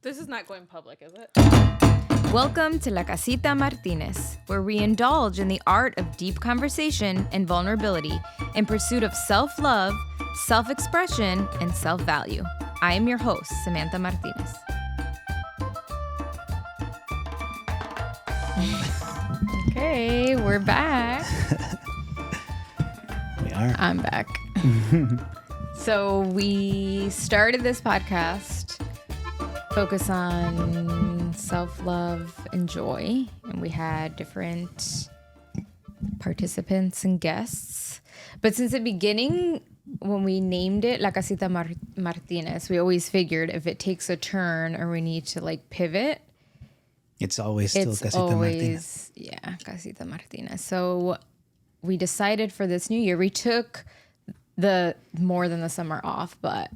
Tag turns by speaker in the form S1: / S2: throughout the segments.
S1: This is not going public, is it?
S2: Welcome to La Casita Martinez, where we indulge in the art of deep conversation and vulnerability in pursuit of self-love, self-expression, and self-value. I am your host, Samantha Martinez. Okay, we're back.
S3: We are.
S2: I'm back. So we started this podcast focus on self-love and joy, and we had different participants and guests. But since the beginning, when we named it La Casita Martinez, we always figured if it takes a turn or we need to pivot,
S3: It's always still Casita Martinez.
S2: Yeah, Casita Martinez. So we decided for this new year, we took the more than the summer off, but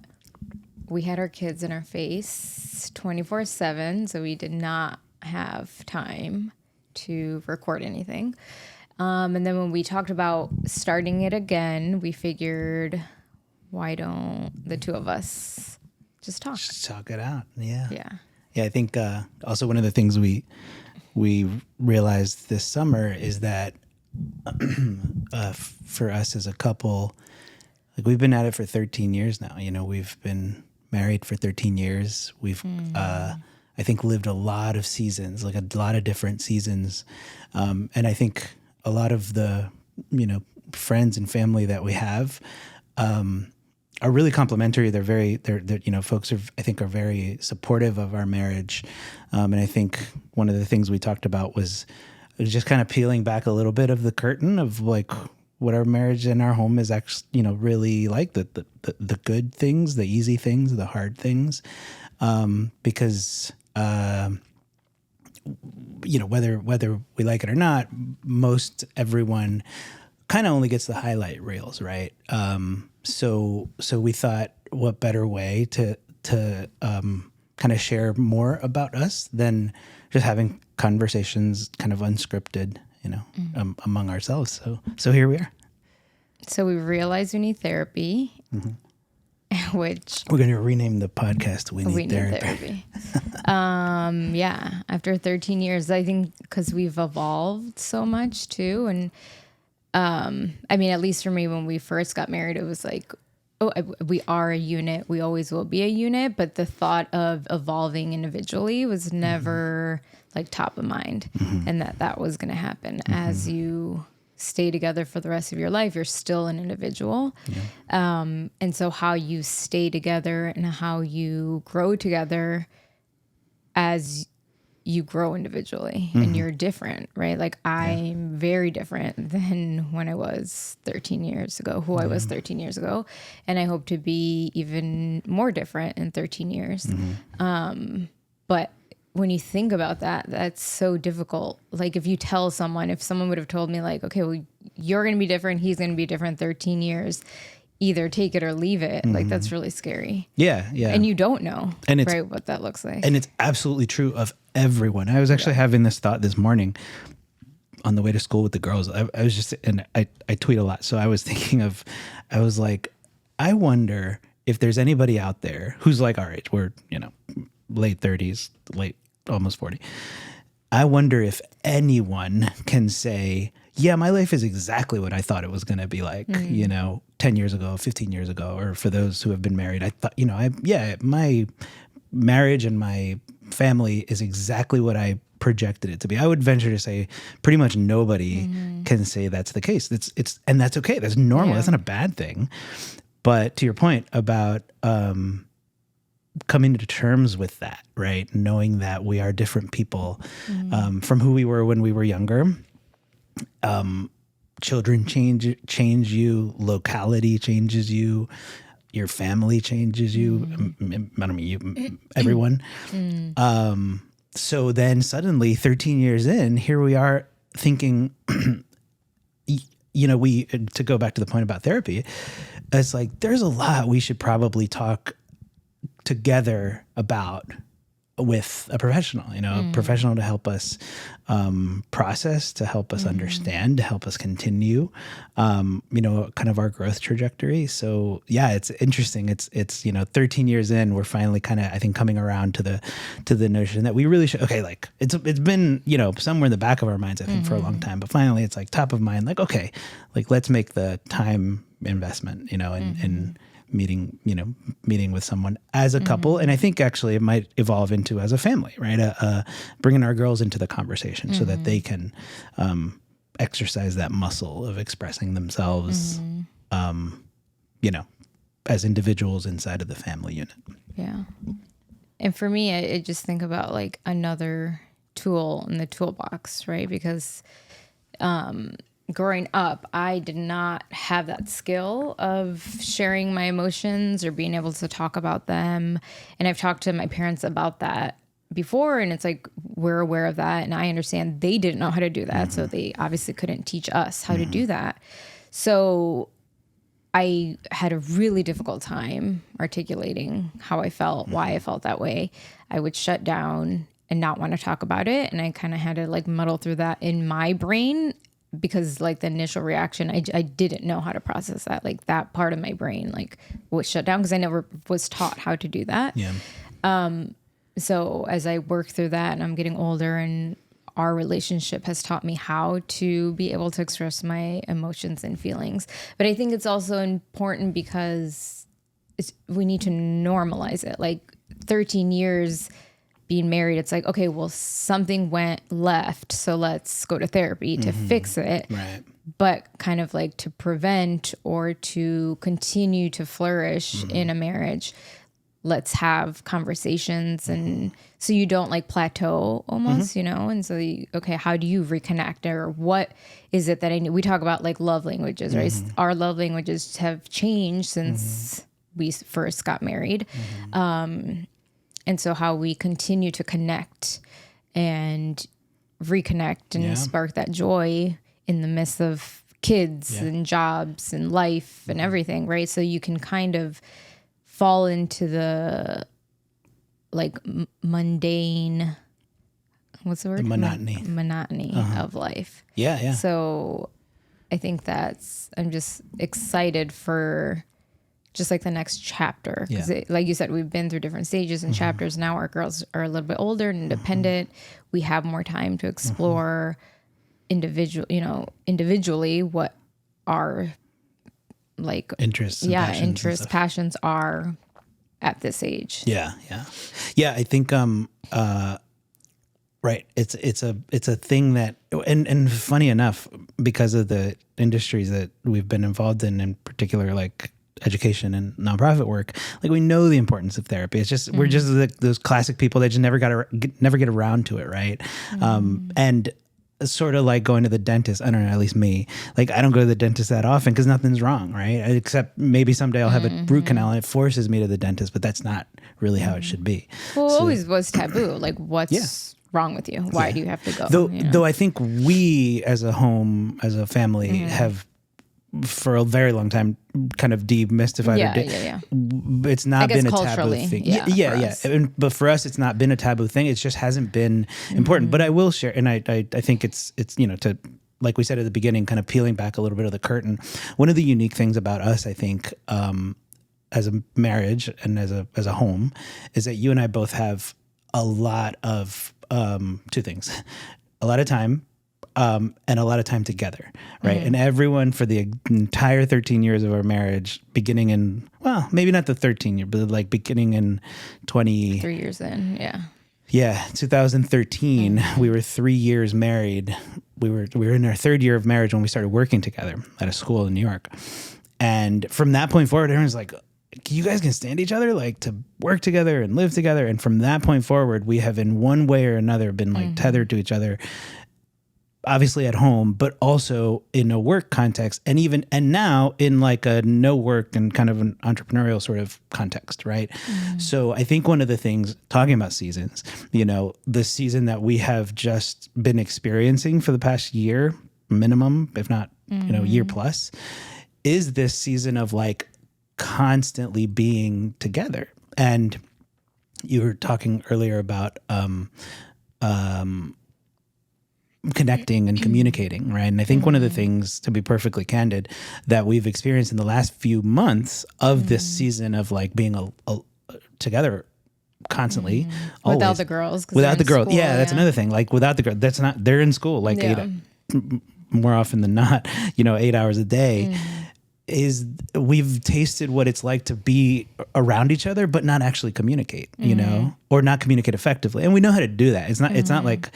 S2: we had our kids in our face 24/7, so we did not have time to record anything. And then when we talked about starting it again, we figured, why don't the two of us just talk?
S3: Just talk it out. Yeah.
S2: Yeah.
S3: I think also one of the things we realized this summer is that for us as a couple, we've been at it for 13 years now. You know, we've been married for 13 years. We've, I think, lived a lot of seasons, a lot of different seasons. And I think a lot of the, friends and family that we have are really complimentary. They're folks are very supportive of our marriage. And I think one of the things we talked about was just kind of peeling back a little bit of the curtain of what our marriage and our home is actually, really like, the good things, the easy things, the hard things. Because, whether we like it or not, most everyone kind of only gets the highlight reels, right? So we thought, what better way to kind of share more about us than just having conversations kind of unscripted, among ourselves. So here we are.
S2: So we realized we need therapy, which
S3: we're going to rename the podcast We Need Therapy.
S2: Yeah, after 13 years, I think because we've evolved so much too. And at least for me, when we first got married, it was we are a unit. We always will be a unit. But the thought of evolving individually was never top of mind, and that was going to happen as you stay together for the rest of your life. You're still an individual. Yeah. And so how you stay together and how you grow together as you grow individually, and you're different, right? I'm very different than when I was 13 years ago, I was 13 years ago. And I hope to be even more different in 13 years. But when you think about that, that's so difficult. If you tell someone, if someone would have told me okay, well, you're going to be different, he's going to be different 13 years, either take it or leave it. That's really scary.
S3: Yeah.
S2: And you don't know,
S3: and it's,
S2: right, what that looks like.
S3: And it's absolutely true of everyone. I was actually having this thought this morning on the way to school with the girls. I was just, and I tweet a lot. So I was thinking I was like, I wonder if there's anybody out there who's our age. We're, late 30s, almost 40. I wonder if anyone can say, yeah, my life is exactly what I thought it was going to be 10 years ago, 15 years ago, or for those who have been married, I thought, my marriage and my family is exactly what I projected it to be. I would venture to say pretty much nobody can say that's the case. And that's okay. That's normal. That's not a bad thing. But to your point about, coming to terms with that, right? Knowing that we are different people from who we were when we were younger. Children change you, locality changes you, your family changes you. I don't mean you, everyone. So then suddenly 13 years in, here we are thinking, to go back to the point about therapy, it's there's a lot we should probably talk together about with a professional, a professional to help us process, to help us understand, to help us continue, kind of our growth trajectory. So yeah, it's interesting. It's 13 years in, we're finally kind of, I think, coming around to the notion that we really should, okay, like it's been, somewhere in the back of our minds, I think, for a long time, but finally it's like top of mind, like, okay, like let's make the time investment, in meeting with someone as a couple. And I think actually it might evolve into as a family, right? Bringing our girls into the conversation so that they can exercise that muscle of expressing themselves, as individuals inside of the family unit.
S2: Yeah. And for me, I just think about like another tool in the toolbox, right? Because growing up, I did not have that skill of sharing my emotions or being able to talk about them. And I've talked to my parents about that before, and it's like, we're aware of that. And I understand they didn't know how to do that. So they obviously couldn't teach us how to do that. So I had a really difficult time articulating how I felt, why I felt that way. I would shut down and not want to talk about it. And I kind of had to like muddle through that in my brain, because like the initial reaction, I didn't know how to process that. Like that part of my brain like was shut down because I never was taught how to do that.
S3: Yeah.
S2: So as I work through that and I'm getting older, and our relationship has taught me how to be able to express my emotions and feelings. But I think it's also important because we need to normalize it. Like 13 years being married, it's like, okay, well, something went left, so let's go to therapy to fix it.
S3: Right.
S2: But kind of like to prevent or to continue to flourish in a marriage, let's have conversations, and so you don't like plateau almost, and so okay, how do you reconnect, or what is it that I need? We talk about like love languages, right? Our love languages have changed since we first got married. And so how we continue to connect and reconnect and spark that joy in the midst of kids and jobs and life and everything, right? So you can kind of fall into the like mundane, what's the word? Monotony of life.
S3: Yeah, yeah.
S2: So I think I'm just excited for just like the next chapter. Because like you said, we've been through different stages and chapters. Now our girls are a little bit older and independent. We have more time to explore individually what our like
S3: interests,
S2: passions are at this age.
S3: Yeah. I think right. It's a thing that, and funny enough, because of the industries that we've been involved in particular, like education and nonprofit work, like we know the importance of therapy. It's just we're just those classic people that just never get around to it, right? And sort of like going to the dentist. I don't know, at least me. Like I don't go to the dentist that often because nothing's wrong, right? Except maybe someday I'll have a root canal and it forces me to the dentist, but that's not really how it should be.
S2: Well, it always was taboo. Like what's wrong with you? Why do you have to go?
S3: Though I think we as a home, as a family have for a very long time kind of demystified it. It's not been a taboo thing. But for us, it's not been a taboo thing. It just hasn't been important. But I will share, and I think it's to, like we said at the beginning, kind of peeling back a little bit of the curtain. One of the unique things about us, I think, as a marriage and as a home, is that you and I both have a lot of two things: a lot of time. And a lot of time together, right? And everyone for the entire 13 years of our marriage, beginning in, well, maybe not the 13 year, but like beginning in 3
S2: years in,
S3: Yeah, 2013, we were 3 years married. We were in our third year of marriage when we started working together at a school in New York. And from that point forward, everyone's like, you guys can stand each other, like to work together and live together. And from that point forward, we have in one way or another been like tethered to each other, obviously at home, but also in a work context, and now in like a no work and kind of an entrepreneurial sort of context, right? So I think one of the things, talking about seasons, the season that we have just been experiencing for the past year minimum, if not, year plus, is this season of like constantly being together. And you were talking earlier about connecting and communicating, right? And I think one of the things, to be perfectly candid, that we've experienced in the last few months of this season of like being together constantly,
S2: Without
S3: always,
S2: the girls. 'Cause
S3: without
S2: they're
S3: the
S2: in
S3: girl,
S2: school,
S3: yeah, that's another thing. Like without the girl, that's not. They're in school like
S2: Yeah.
S3: more often than not, 8 hours a day. Is we've tasted what it's like to be around each other but not actually communicate, or not communicate effectively, and we know how to do that. It's not like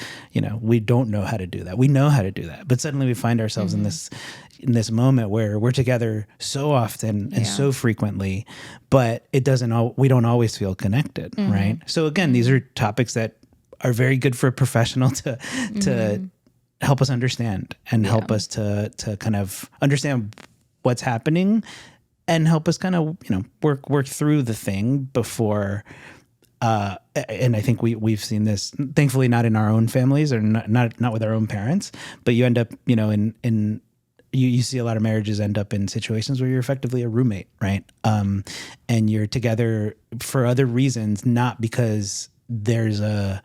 S3: we don't know how to do that. We know how to do that, but suddenly we find ourselves in this moment where we're together so often and so frequently, but we don't always feel connected, right? So again, these are topics that are very good for a professional to help us understand and help us to kind of understand what's happening and help us kind of, work through the thing before. And I think we've seen this, thankfully, not in our own families or not with our own parents, but you end up, you see a lot of marriages end up in situations where you're effectively a roommate, right? And you're together for other reasons, not because there's a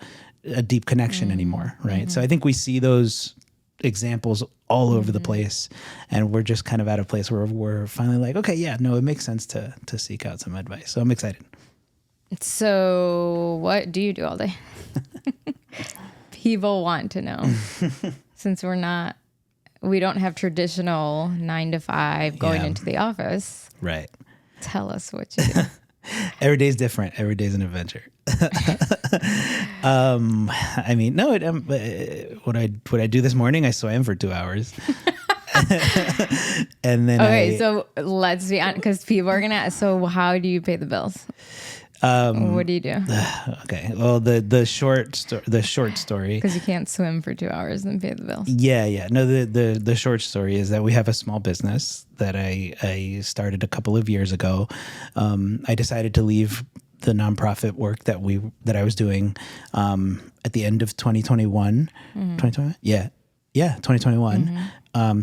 S3: deep connection anymore, right? So I think we see those examples all over the place, and we're just kind of at a place where we're finally like, okay, yeah, no, it makes sense to seek out some advice. So I'm excited.
S2: So what do you do all day? People want to know. Since we don't have traditional 9 to 5 going into the office.
S3: Right.
S2: Tell us what you do.
S3: Every day's different. Every day's an adventure. I mean, no. What I do this morning, I swam for 2 hours, and then
S2: so let's be honest, because people are gonna ask. So how do you pay the bills? What do you do?
S3: Okay. Well, the short story.
S2: Because you can't swim for 2 hours and pay the bills.
S3: Yeah. No, the short story is that we have a small business that I started a couple of years ago. I decided to leave the nonprofit work that I was doing at the end of 2021. 2021? Yeah, 2021.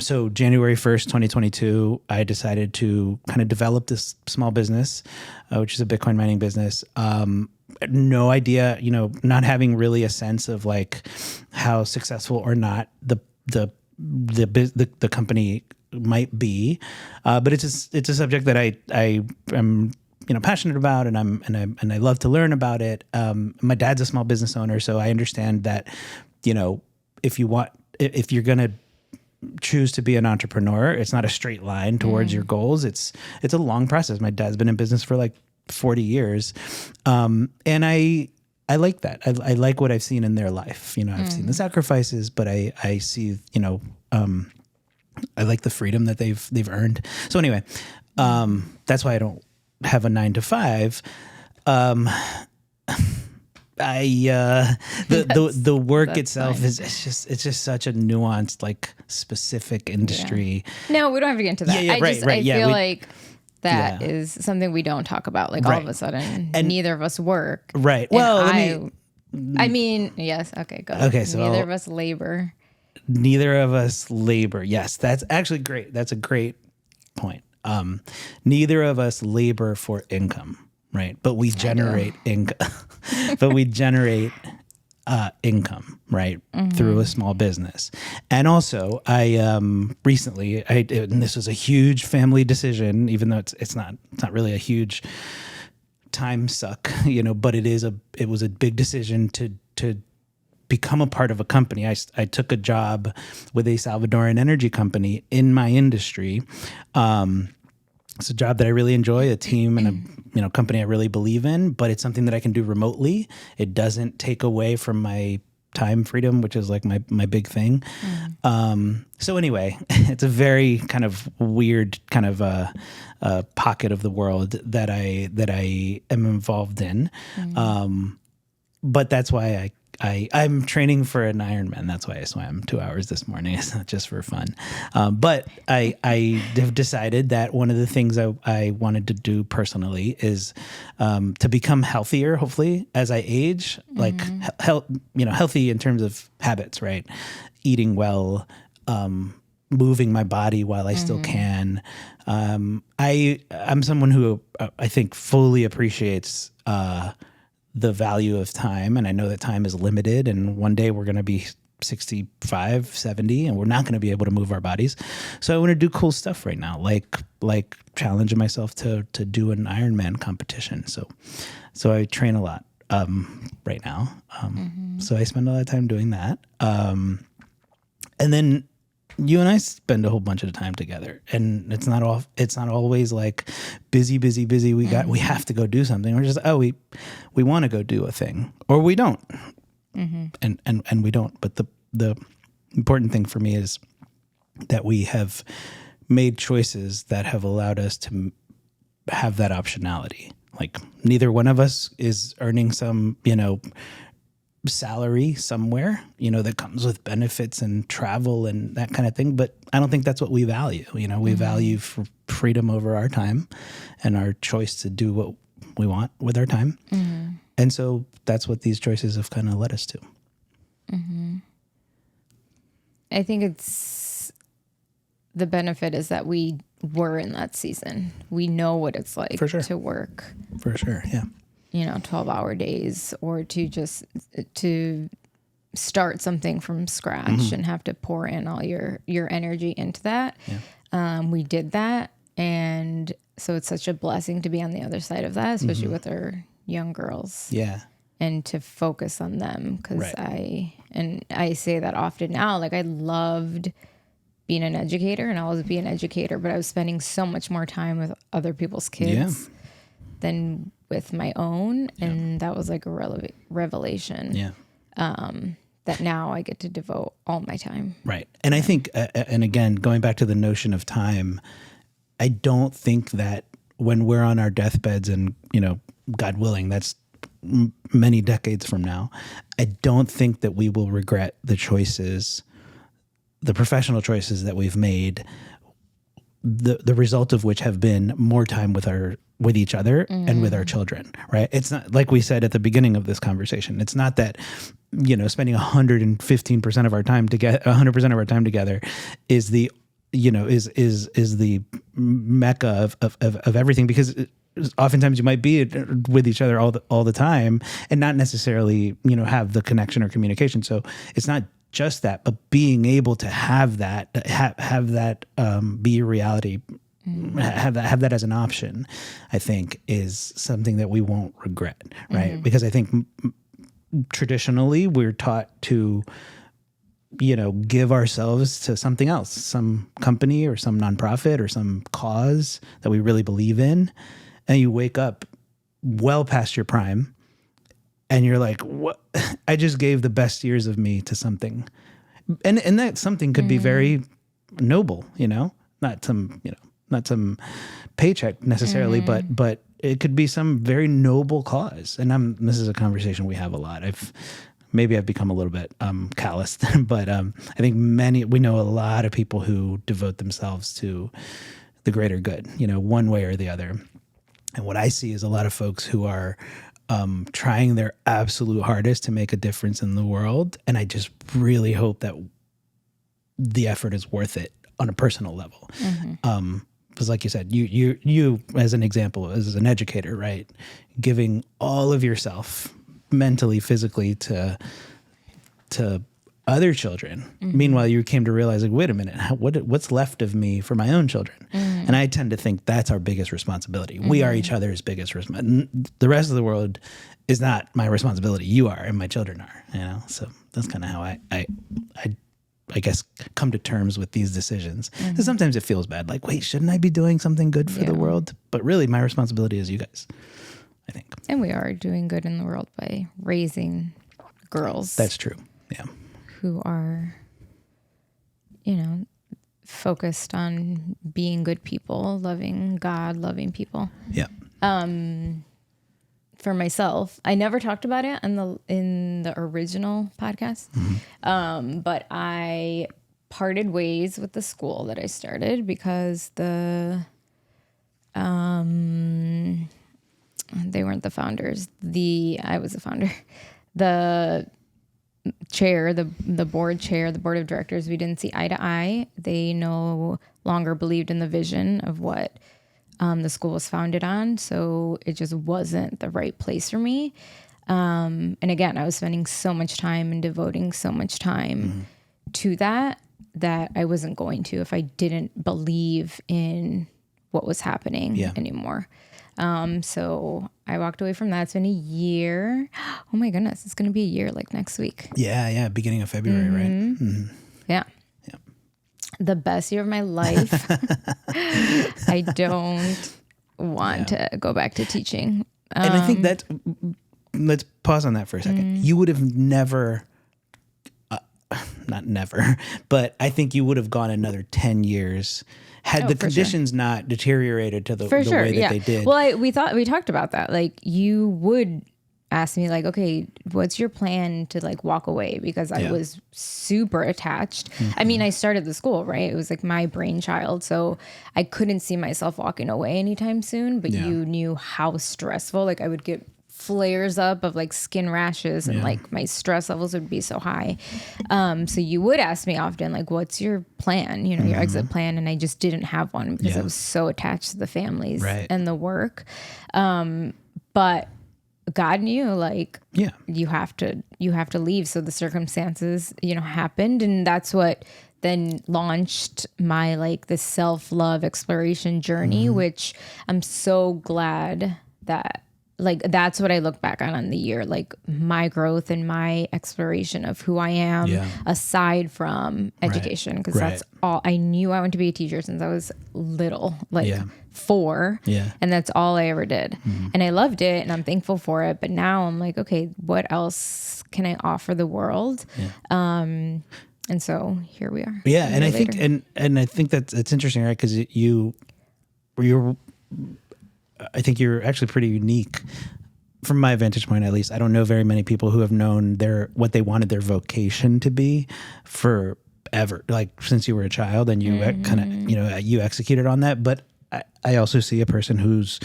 S3: So January 1st, 2022, I decided to kind of develop this small business, which is a Bitcoin mining business. No idea, not having really a sense of like how successful or not the company might be, but it's a subject that I am passionate about, and I love to learn about it. My dad's a small business owner, so I understand that if you're gonna choose to be an entrepreneur, it's not a straight line towards your goals. It's a long process. My dad's been in business for like 40 years, and I like that. I like what I've seen in their life. I've seen the sacrifices, but I see I like the freedom that they've earned. So anyway, that's why I don't have a 9 to 5. The work itself
S2: fine.
S3: is it's just such a nuanced, like, specific industry.
S2: Yeah. No, we don't have to get into that.
S3: Yeah, right.
S2: I feel like that is something we don't talk about. Like all of a sudden, and neither of us work.
S3: Right. Well,
S2: I mean, yes. Okay, go ahead.
S3: Okay, so
S2: neither of us labor.
S3: Neither of us labor. Yes, that's actually great. That's a great point. Neither of us labor for income, right? But we generate income. But we generate income, right, through a small business. And also, I recently, and this was a huge family decision, even though it's not really a huge time suck, but it was a big decision to become a part of a company. I took a job with a Salvadoran energy company in my industry. It's a job that I really enjoy, a team and a company I really believe in, but it's something that I can do remotely. It doesn't take away from my time freedom, which is like my big thing. So anyway, it's a very kind of weird kind of pocket of the world that I am involved in. But that's why I'm training for an Ironman. That's why I swam 2 hours this morning. It's not just for fun. But I have decided that one of the things I wanted to do personally is to become healthier, hopefully, as I age, like healthy in terms of habits, right? Eating well, moving my body while I still can. I'm someone who I think fully appreciates the value of time. And I know that time is limited, and one day we're going to be 65, 70, and we're not going to be able to move our bodies. So I want to do cool stuff right now, like challenging myself to do an Ironman competition. So I train a lot right now. So I spend a lot of time doing that. And then you and I spend a whole bunch of time together, and it's not always like busy. We have to go do something. We're just, we want to go do a thing, or we don't. And we don't. But the important thing for me is that we have made choices that have allowed us to have that optionality. Like, neither one of us is earning some, salary somewhere, that comes with benefits and travel and that kind of thing. But I don't think that's what we value. We value freedom over our time and our choice to do what we want with our time. And so that's what these choices have kind of led us to.
S2: I think the benefit is that we were in that season. We know what it's like to work.
S3: For sure, yeah.
S2: 12-hour days, or to start something from scratch and have to pour in all your energy into that. Yeah. We did that. And so it's such a blessing to be on the other side of that, especially with our young girls.
S3: Yeah.
S2: And to focus on them. Because I say that often now, like, I loved being an educator, and I'll always be an educator, but I was spending so much more time with other people's kids than with my own. And that was like a revelation.
S3: Yeah.
S2: That now I get to devote all my time.
S3: Right. And I think, and again, going back to the notion of time, I don't think that when we're on our deathbeds and, God willing, that's many decades from now, I don't think that we will regret the choices, the professional choices that we've made, the result of which have been more time with each other and with our children, right? It's not, like we said at the beginning of this conversation, it's not that, spending 115% of our time together, 100% of our time together is the, is the mecca of everything, because oftentimes you might be with each other all the time and not necessarily, have the connection or communication. So it's not just that, but being able to have that, have that be a reality, have that as an option, I think is something that we won't regret, right? Because I think traditionally we're taught to, give ourselves to something else, some company or some nonprofit or some cause that we really believe in. And you wake up well past your prime and you're like, what? I just gave the best years of me to something. And that something could be very noble, not some paycheck necessarily, but it could be some very noble cause. And this is a conversation we have a lot. Maybe I've become a little bit calloused, but I think we know a lot of people who devote themselves to the greater good, one way or the other. And what I see is a lot of folks who are trying their absolute hardest to make a difference in the world. And I just really hope that the effort is worth it on a personal level. Because like you said, you as an example, as an educator, right? Giving all of yourself mentally, physically to other children. Meanwhile, you came to realize, like, wait a minute, what's left of me for my own children? And I tend to think that's our biggest responsibility. We are each other's biggest responsibility. The rest of the world is not my responsibility. You are, and my children are, So that's kind of how I guess, come to terms with these decisions. Because sometimes it feels bad. Like, wait, shouldn't I be doing something good for the world? But really, my responsibility is you guys, I think.
S2: And we are doing good in the world by raising girls.
S3: That's true. Yeah.
S2: Who are, focused on being good people, loving God, loving people.
S3: Yeah.
S2: For myself, I never talked about it in the original podcast, but I parted ways with the school that I started because they weren't the founders. I was the founder. The chair, the board chair, the board of directors, we didn't see eye to eye. They no longer believed in the vision of what the school was founded on. So it just wasn't the right place for me. And again, I was spending so much time and devoting so much time to that I wasn't going to if I didn't believe in what was happening anymore. So I walked away from that. It's been a year. Oh my goodness. It's going to be a year like next week.
S3: Yeah. Beginning of February, right? Mm-hmm.
S2: Yeah. The best year of my life. I don't want to go back to teaching.
S3: And I think let's pause on that for a second. You would have never, not never, but I think you would have gone another 10 years had the conditions not deteriorated to the way that they did.
S2: Well, we talked about that. Like you would ask me like, okay, what's your plan to like walk away? Because I was super attached. I mean, I started the school, right? It was like my brainchild. So I couldn't see myself walking away anytime soon, but you knew how stressful, like I would get flares up of like skin rashes and like my stress levels would be so high. So you would ask me often, like, what's your plan, you know, your exit plan? And I just didn't have one because I was so attached to the families and the work. But God knew like, you have to leave. So the circumstances, you know, happened. And that's what then launched my like the self-love exploration journey, which I'm so glad that like, that's what I look back on the year, like my growth and my exploration of who I am aside from education. Because that's all I knew. I wanted to be a teacher since I was little, like 4. And that's all I ever did. And I loved it and I'm thankful for it. But now I'm like, okay, what else can I offer the world? And so here we are.
S3: Yeah. And I think, and I think that it's interesting, right? Because I think you're actually pretty unique from my vantage point, at least. I don't know very many people who have known what they wanted their vocation to be forever, like since you were a child, and you kind of, you know, you executed on that. But I also see a person who's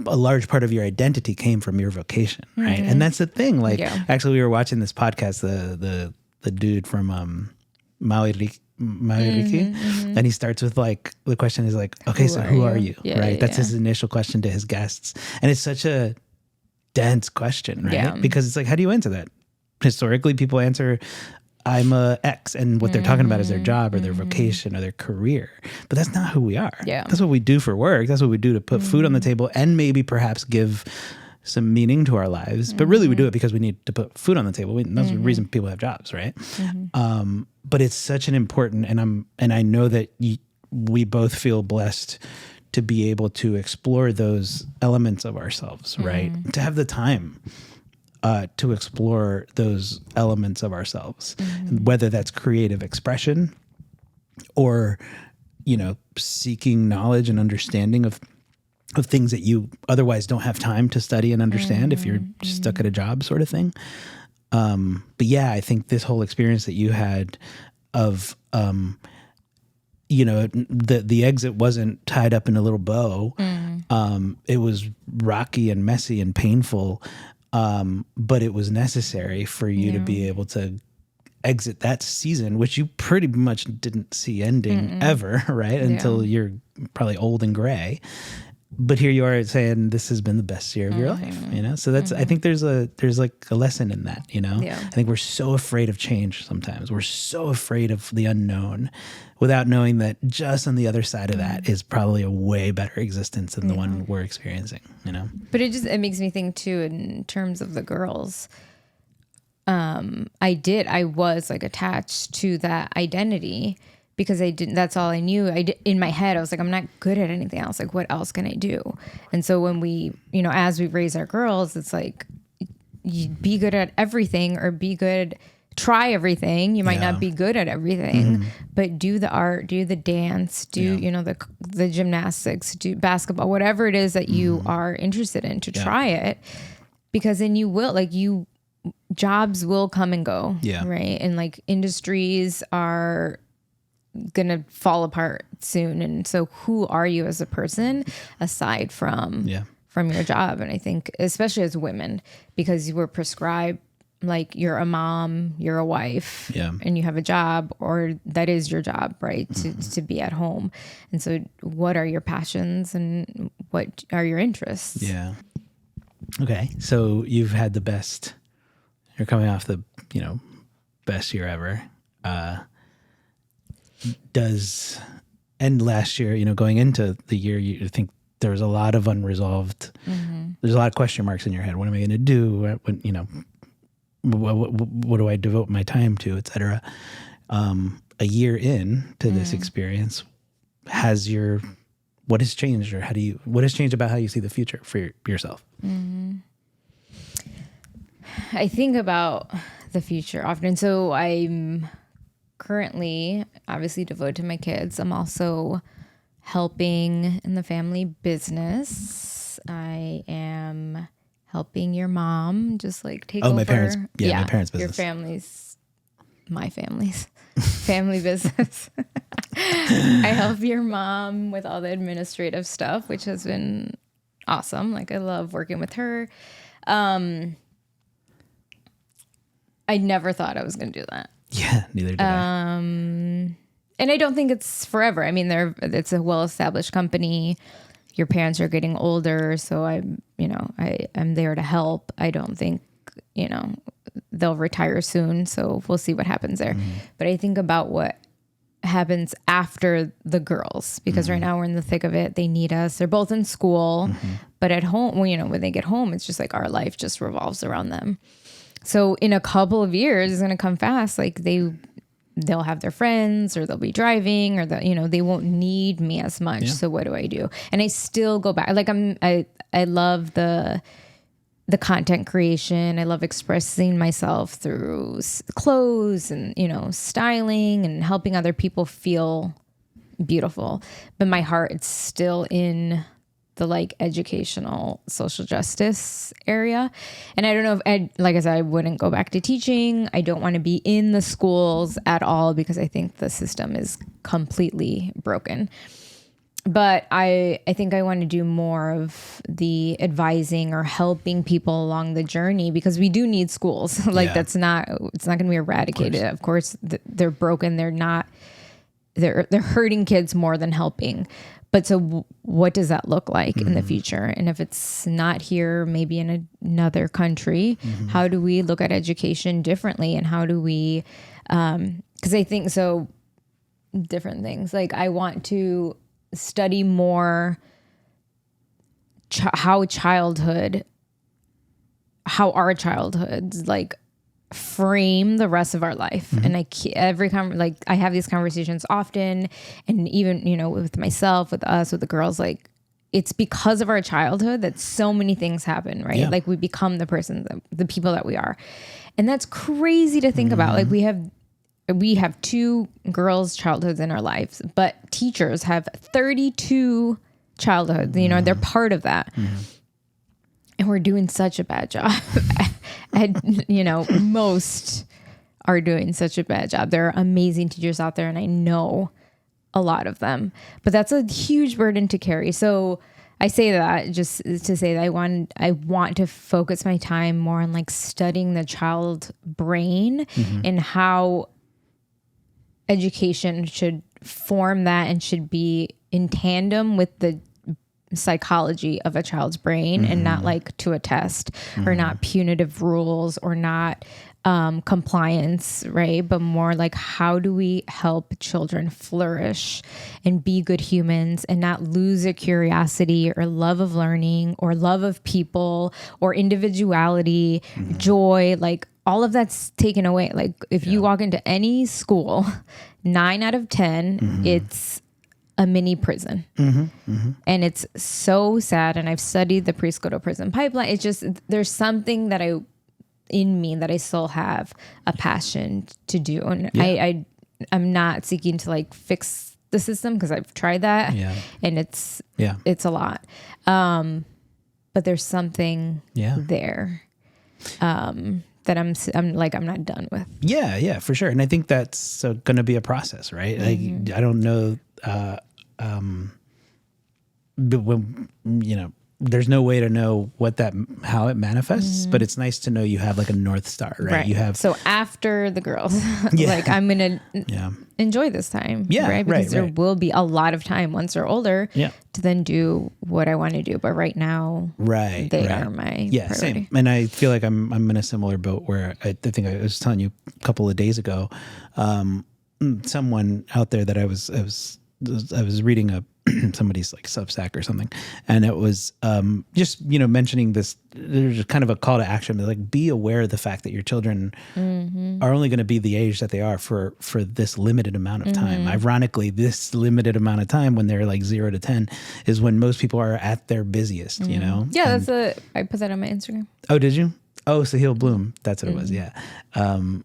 S3: a large part of your identity came from your vocation, right? And that's the thing. Like, actually, we were watching this podcast, the dude from Maui Riki, and he starts with like, the question is like, okay, who are you? Right? That's his initial question to his guests. And it's such a dense question, right? Because it's like, how do you answer that? Historically, people answer, I'm a X, and what they're talking about is their job or their vocation or their career. But that's not who we are. That's what we do for work. That's what we do to put food on the table and maybe perhaps give some meaning to our lives. But really we do it because we need to put food on the table. That's the reason people have jobs, right? But it's such an important, and I know that we both feel blessed to be able to explore those elements of ourselves, right? To have the time to explore those elements of ourselves, whether that's creative expression or, you know, seeking knowledge and understanding of things that you otherwise don't have time to study and understand if you're stuck at a job, sort of thing. But yeah, I think this whole experience that you had of, you know, the exit wasn't tied up in a little bow. It was rocky and messy and painful. But it was necessary for you to be able to exit that season, which you pretty much didn't see ending ever, right? Until you're probably old and gray. But here you are saying this has been the best year of your life, you know? So that's, I think there's like a lesson in that, you know? I think we're so afraid of change sometimes. We're so afraid of the unknown without knowing that just on the other side of that is probably a way better existence than the one we're experiencing, you know?
S2: But it makes me think too, in terms of the girls, I was like attached to that identity because that's all I knew. In my head, I was like, I'm not good at anything else. Like, what else can I do? And so when we, you know, as we raise our girls, it's like, you be good at everything or try everything. You might not be good at everything, but do the art, do the dance, you know, the gymnastics, do basketball, whatever it is that you are interested in, to try it, because then you will, like, jobs will come and go. Right. And like industries are gonna fall apart soon, and so who are you as a person aside from your job? And I think especially as women, because you were prescribed like you're a mom, you're a wife, and you have a job, or that is your job, right? To be at home. And so what are your passions and what are your interests?
S3: Okay. So you've had the best, you're coming off the, best year ever. And last year, going into the year, you think there was a lot of unresolved, there's a lot of question marks in your head. What am I going to do? What do I devote my time to, et cetera? A year in to this experience, what has changed, or what has changed about how you see the future for yourself?
S2: I think about the future often. So I'm currently obviously devoted to my kids. I'm also helping in the family business. I am helping your mom just like take over.
S3: My parents' business.
S2: Your family's, my family's family business. I help your mom with all the administrative stuff, which has been awesome. Like I love working with her. I never thought I was going to do that.
S3: Yeah, neither did I.
S2: And I don't think it's forever. I mean, it's a well-established company. Your parents are getting older, so I'm there to help. I don't think, they'll retire soon, so we'll see what happens there. But I think about what happens after the girls, because right now we're in the thick of it. They need us. They're both in school, but at home, when they get home, it's just like our life just revolves around them. So in a couple of years, it's going to come fast. Like they'll have their friends, or they'll be driving, or they won't need me as much. Yeah. So what do I do? And I still go back. Like I love the content creation. I love expressing myself through clothes and, styling and helping other people feel beautiful. But my heart, it's still in the like educational social justice area. And I don't know if like I said, I wouldn't go back to teaching. I don't want to be in the schools at all, because I think the system is completely broken. But I think I want to do more of the advising or helping people along the journey, because we do need schools. It's not going to be eradicated. Of course, they're broken. They're hurting kids more than helping. But so what does that look like in the future? And if it's not here, maybe in another country, how do we look at education differently? And how do we, because I think so different things. Like I want to study more how our childhoods like frame the rest of our life. And I have these conversations often, and even with myself, with us, with the girls, like it's because of our childhood that so many things happen, right? Like we become the people that we are, and that's crazy to think about. Like we have 2 girls' childhoods in our lives, but teachers have 32 childhoods. They're part of that. And we're doing such a bad job. And, most are doing such a bad job. There are amazing teachers out there, and I know a lot of them. But that's a huge burden to carry. So I say that just to say that I want to focus my time more on like studying the child brain and how education should form that and should be in tandem with the psychology of a child's brain, and not like to a test, or not punitive rules, or not compliance, right? But more like, how do we help children flourish and be good humans and not lose their curiosity or love of learning or love of people or individuality, joy, like all of that's taken away. Like if you walk into any school, 9 out of 10, it's a mini prison. And it's so sad. And I've studied the preschool to prison pipeline. It's just, there's something that in me that I still have a passion to do. And I'm not seeking to like fix the system, because I've tried that and it's a lot. But there's something there that I'm not done with. Yeah,
S3: for sure. And I think that's going to be a process, right? Like, I don't know, but when there's no way to know how it manifests, but it's nice to know you have like a North Star, right? You have,
S2: so after the girls,
S3: Yeah.
S2: like I'm going
S3: yeah,
S2: to enjoy this time.
S3: Yeah,
S2: Right. Because there
S3: right.
S2: will be a lot of time once they're older to then do what I want to do. But right now, they are my priority.
S3: Same. And I feel like I'm in a similar boat where I think I was telling you a couple of days ago, someone out there that I was reading somebody's like Substack or something, and it was just mentioning this. There's kind of a call to action, but like be aware of the fact that your children are only going to be the age that they are for this limited amount of time. Ironically, this limited amount of time when they're like 0 to 10 is when most people are at their busiest.
S2: Yeah, I put that on my Instagram.
S3: Oh, did you? Oh, so he'll bloom. That's what it was. Yeah. And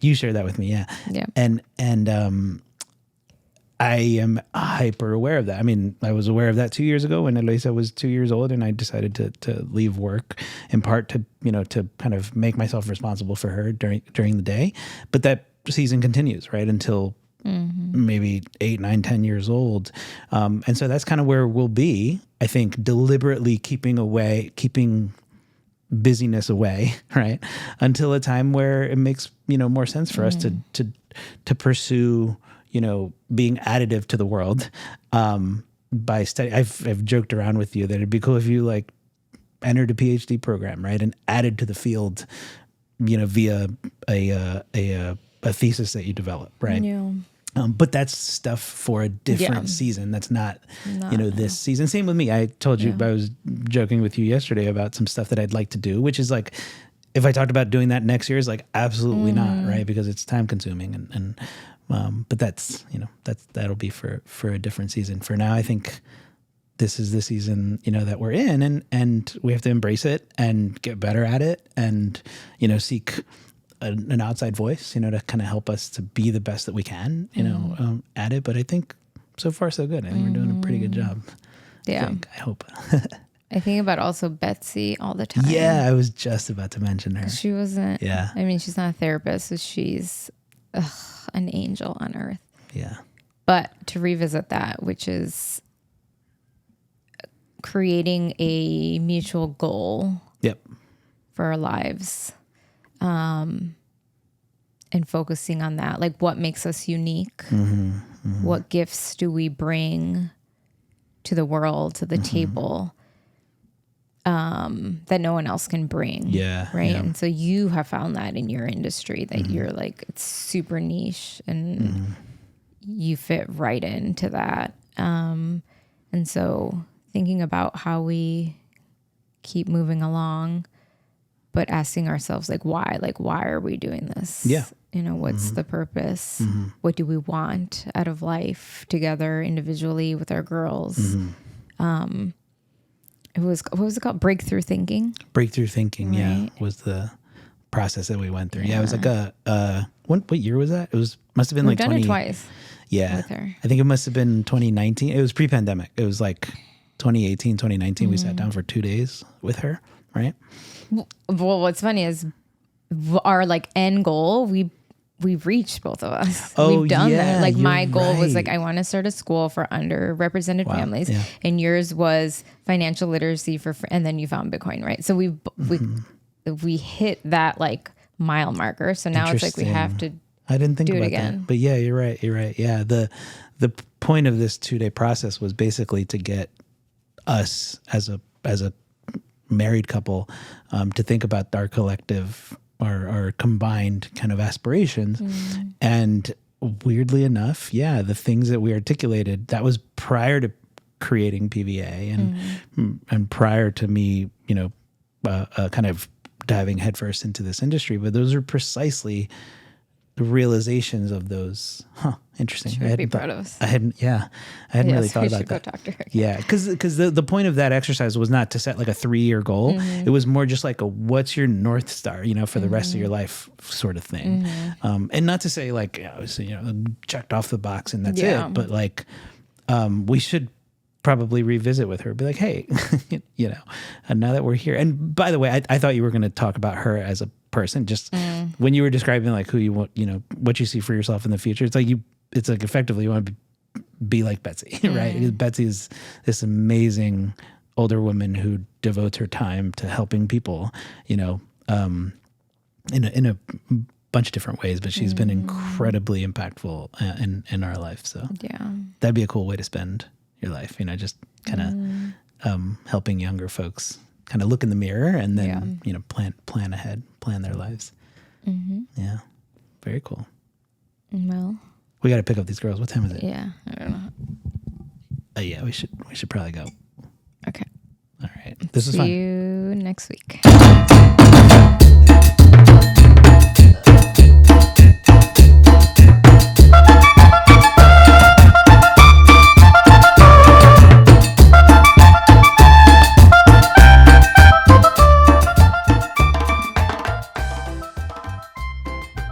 S3: you shared that with me. Yeah.
S2: Yeah.
S3: And I am hyper aware of that. I mean, I was aware of that 2 years ago when Elisa was 2 years old, and I decided to leave work in part to kind of make myself responsible for her during the day. But that season continues, right, until maybe 8, 9, 10 years old. And so that's kind of where we'll be, I think, deliberately keeping busyness away, right, until a time where it makes more sense for us to pursue being additive to the world by study. I've joked around with you that it'd be cool if you like entered a PhD program, right, and added to the field, via a thesis that you develop, right?
S2: Yeah.
S3: But that's stuff for a different season. That's not this season. Same with me. I told you I was joking with you yesterday about some stuff that I'd like to do, which is like, if I talked about doing that next year, is like absolutely not, right? Because it's time consuming and but that'll be for a different season. For now, I think this is the season, that we're in, and we have to embrace it and get better at it, and seek an outside voice, to kind of help us to be the best that we can, at it. But I think so far so good. I think we're doing a pretty good job.
S2: Yeah,
S3: I hope.
S2: I think about also Betsy all the time.
S3: Yeah, I was just about to mention her.
S2: She wasn't.
S3: Yeah.
S2: I mean, she's not a therapist, so she's an angel on earth.
S3: Yeah.
S2: But to revisit that, which is creating a mutual goal.
S3: Yep.
S2: For our lives, and focusing on that, like what makes us unique. What gifts do we bring to the world, to the table, that no one else can bring.
S3: Yeah.
S2: Right.
S3: Yeah.
S2: And so you have found that in your industry that you're like, it's super niche and you fit right into that. And so thinking about how we keep moving along, but asking ourselves why are we doing this?
S3: Yeah.
S2: What's the purpose? What do we want out of life together, individually with our girls? What was it called? Breakthrough thinking.
S3: Breakthrough thinking,
S2: Right.
S3: yeah, was the process that we went through. Yeah, it was like what year was that? It must have been
S2: We've
S3: like
S2: done
S3: 20.
S2: it twice.
S3: Yeah,
S2: with her.
S3: I think it must have been 2019. It was pre-pandemic. It was like 2018, 2019. We sat down for 2 days with her, right?
S2: Well, what's funny is our end goal, we've reached, both of us.
S3: Oh,
S2: we've done
S3: yeah,
S2: that. My
S3: you're
S2: goal was
S3: right.
S2: I want to start a school for underrepresented families,
S3: yeah.
S2: and yours was financial literacy and then you found Bitcoin, right? So we hit that mile marker. So now it's we have to.
S3: I didn't think
S2: do it
S3: about
S2: again.
S3: that, but yeah, you're right. You're right. Yeah, the point of this 2-day process was basically to get us as a married couple to think about our collective or combined kind of aspirations. And weirdly enough, the things that we articulated, that was prior to creating PVA and prior to me, kind of diving headfirst into this industry. But those are precisely the realizations of those. Interesting.
S2: She would be proud of us.
S3: I hadn't really thought about that.
S2: Go talk to her.
S3: Yeah, because the point of that exercise was not to set a 3-year goal. It was more just what's your North Star, for the rest of your life sort of thing. And not to say checked off the box and that's it, but we should probably revisit with her, be like, hey, and now that we're here. And by the way, I thought you were going to talk about her as a person, just when you were describing who you want, what you see for yourself in the future. It's effectively you want to be like Betsy, right? Because Betsy is this amazing older woman who devotes her time to helping people, you know, in a bunch of different ways, but she's been incredibly impactful in our life. So
S2: Yeah.
S3: that'd be a cool way to spend your life, you know, just kind of helping younger folks kind of look in the mirror and then, you know, plan ahead, plan their lives. Yeah. Very cool.
S2: Well,
S3: We got to pick up these girls. What time is it?
S2: yeah, I don't know.
S3: Yeah, we should probably go.
S2: Okay.
S3: All right. This is
S2: See
S3: fun.
S2: you next week.